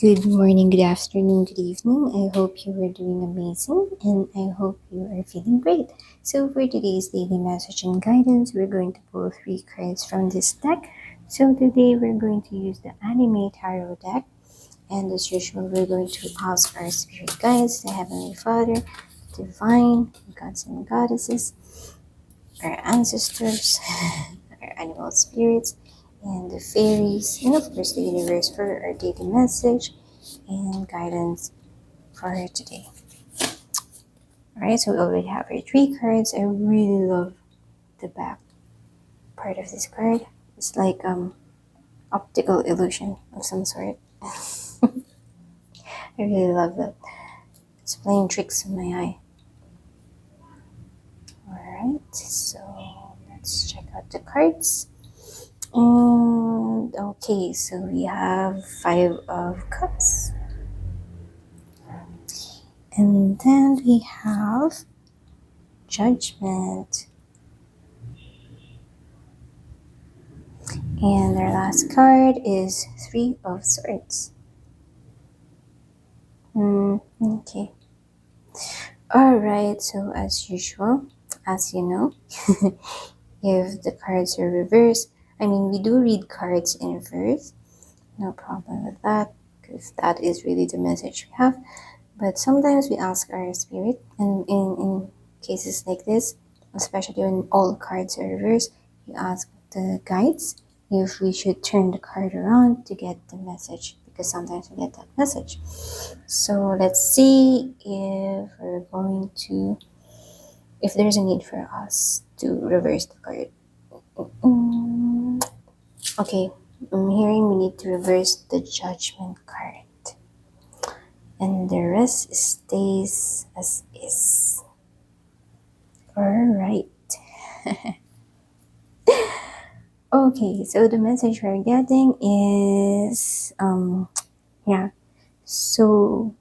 Good morning, good afternoon, good evening. I hope you are doing amazing and I hope you are feeling great. So, for today's daily message and guidance, we're going to pull three cards from this deck. So, today we're going to use the Anime Tarot deck, and as usual, we're going to ask our spirit guides, the Heavenly Father, Divine, gods and goddesses, our ancestors, our animal spirits, and the fairies, and of course the universe for our daily message and guidance for today. Alright, so we already have our three cards. I really love the back part of this card. It's like optical illusion of some sort. I really love that. It's playing tricks on my eye. Alright, so let's check out the cards. And okay, so we have Five of Cups. And then we have Judgment. And our last card is Three of Swords. Okay. Alright, so as usual, as you know, if the cards are reversed, we do read cards in reverse. No problem with that, because that is really the message we have. But sometimes we ask our spirit, and in cases like this, especially when all cards are reversed, you ask the guides if we should turn the card around to get the message, because sometimes we get that message. So let's see if there's a need for us to reverse the card. Okay, I'm hearing we need to reverse the Judgment card. And the rest stays as is. Alright. Okay, so the message we're getting is so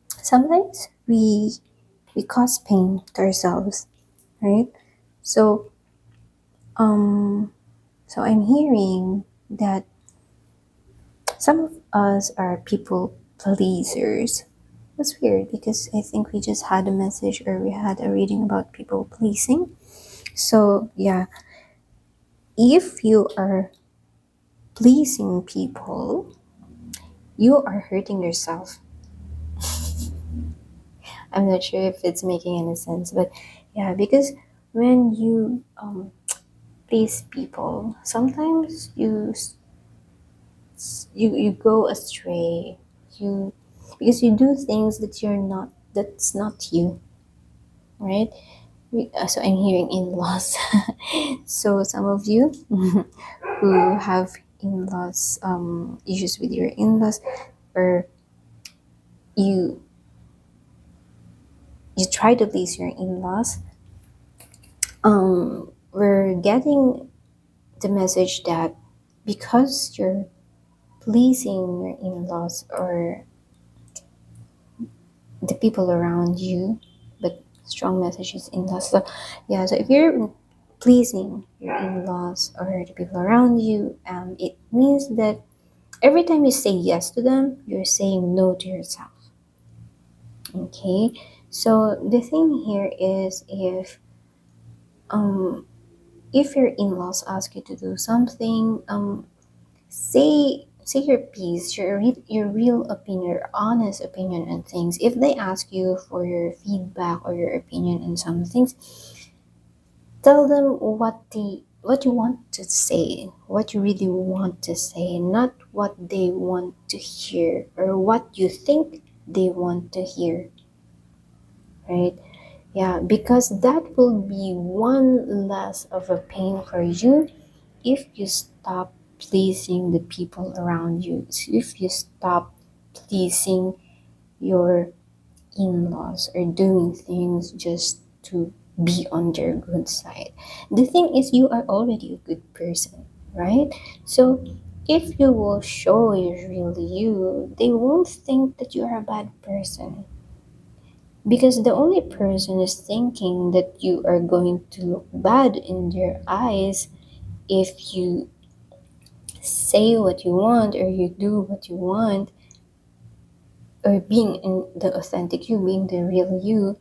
sometimes we cause pain to ourselves, right? So so I'm hearing that some of us are people pleasers. That's weird because I think we just had a message or we had a reading about people pleasing. So yeah, if you are pleasing people, you are hurting yourself. I'm not sure if it's making any sense, but yeah, because when you please people, sometimes you go astray. You because you do things that that's not you, right? So I'm hearing in-laws. So some of you who have in-laws issues with your in-laws, or you try to please your in-laws, we're getting the message that because you're pleasing your in-laws or the people around you, but strong messages in-laws. So yeah, so if you're pleasing your in-laws or the people around you, it means that every time you say yes to them, you're saying no to yourself. Okay, so the thing here is if your in-laws ask you to do something, say your piece, your real opinion, your honest opinion on things. If they ask you for your feedback or your opinion on some things, tell them what you want to say, what you really want to say, not what they want to hear or what you think they want to hear, right? Yeah, because that will be one less of a pain for you if you stop pleasing the people around you, if you stop pleasing your in-laws or doing things just to be on their good side. The thing is, you are already a good person, right? So if you will show your real you, they won't think that you are a bad person, because the only person is thinking that you are going to look bad in their eyes if you say what you want or you do what you want, or being in the authentic you, being the real you,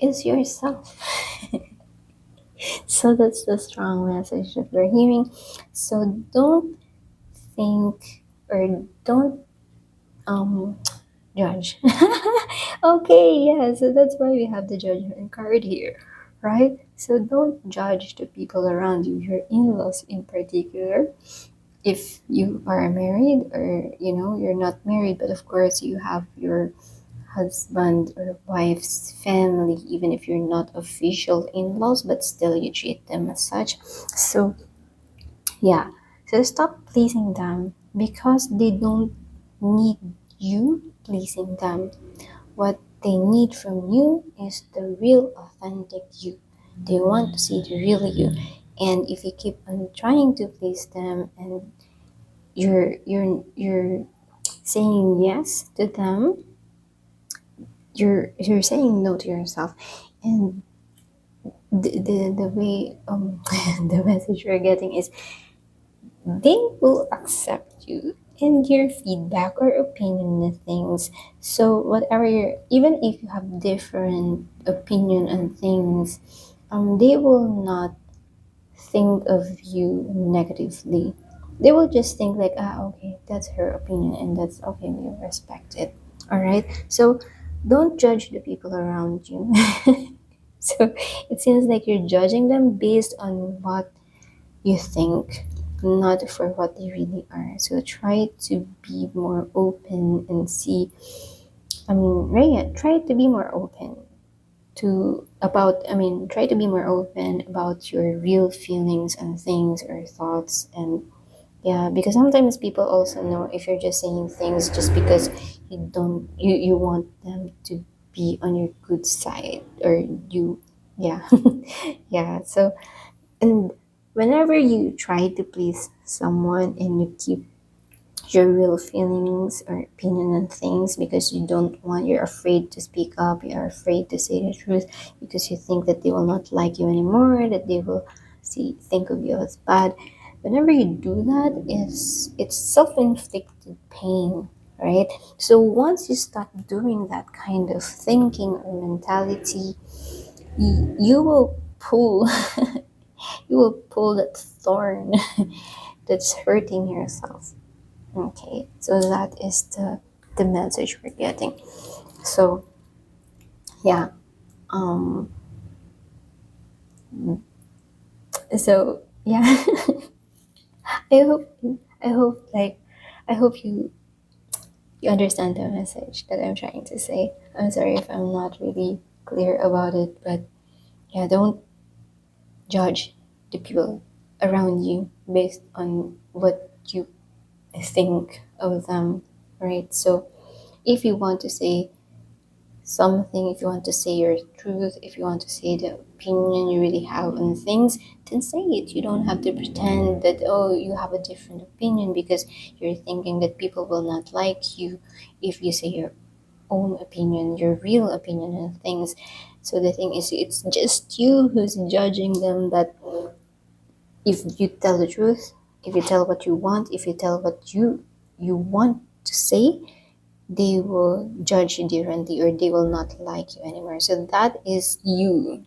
is yourself. So that's the strong message that we're hearing. So don't think or don't um judge. Okay, yeah, so that's why we have the judgment card here, right? So don't judge the people around you, your in-laws in particular. If you are married, or you're not married, but of course you have your husband or wife's family, even if you're not official in-laws, but still you treat them as such. So yeah, so stop pleasing them because they don't need you pleasing them. What they need from you is the real authentic you. They want to see the real you. And if you keep on trying to please them, and you're saying yes to them, you're saying no to yourself. And the way the message we're getting is they will accept you and your feedback or opinion on things. So whatever you're, even if you have different opinion on things, they will not think of you negatively. They will just think like, okay, that's her opinion, and that's okay, we respect it. All right. So don't judge the people around you. So it seems like you're judging them based on what you think, not for what they really are. So try to be more open and see. I mean, right? Try to be more open try to be more open about your real feelings and things or thoughts. And yeah, because sometimes people also know if you're just saying things just because you want them to be on your good side, or you yeah. Yeah, so and whenever you try to please someone and you keep your real feelings or opinion on things because you're afraid to speak up, you're afraid to say the truth because you think that they will not like you anymore, that they will think of you as bad. Whenever you do that, it's self-inflicted pain, right? So once you stop doing that kind of thinking or mentality, you will pull you will pull that thorn that's hurting yourself. Okay, so that is the message we're getting. So yeah, um, so yeah, I hope I hope like I hope you understand the message that I'm trying to say. I'm sorry if I'm not really clear about it, but yeah, don't judge the people around you based on what you think of them, right? So if you want to say something, if you want to say your truth, if you want to say the opinion you really have on things, then say it. You don't have to pretend that, oh, you have a different opinion because you're thinking that people will not like you if you say your own opinion, your real opinion on things. So the thing is, it's just you who's judging them. That if you tell the truth, if you tell what you want, if you tell what you want to say, they will judge you differently, or they will not like you anymore. So that is you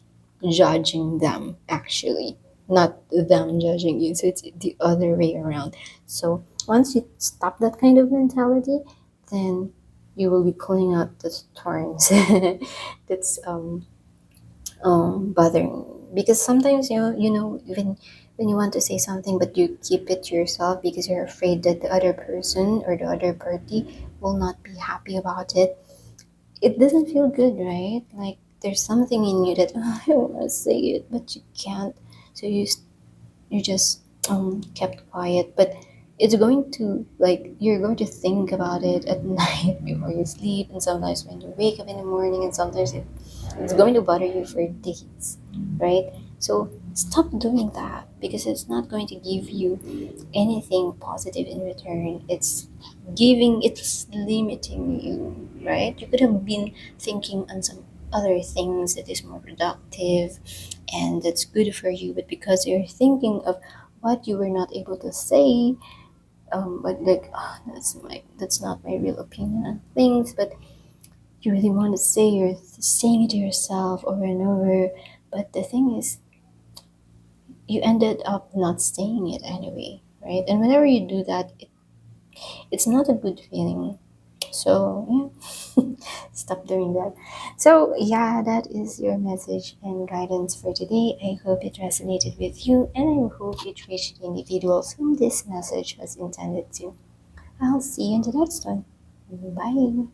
judging them, actually, not them judging you. So it's the other way around. So once you stop that kind of mentality, then you will be pulling out the thorns that's bothering, because sometimes even when you want to say something but you keep it to yourself because you're afraid that the other person or the other party will not be happy about it, it doesn't feel good, right? Like there's something in you that, "Oh, I want to say it but you can't." So you just kept quiet, but it's going to, like, you're going to think about it at night before you sleep, and sometimes when you wake up in the morning, and sometimes it's going to bother you for days, right? So stop doing that because it's not going to give you anything positive in return. It's limiting you, right? You could have been thinking on some other things that is more productive and that's good for you, but because you're thinking of what you were not able to say, but like, that's not my real opinion on things, but you really want to say, you're saying it to yourself over and over, but the thing is, you ended up not saying it anyway, right? And whenever you do that, it's not a good feeling. So yeah, stop doing that. So yeah, that is your message and guidance for today. I hope it resonated with you, and I hope it reached the individuals whom this message was intended to. I'll see you in the next one. Bye.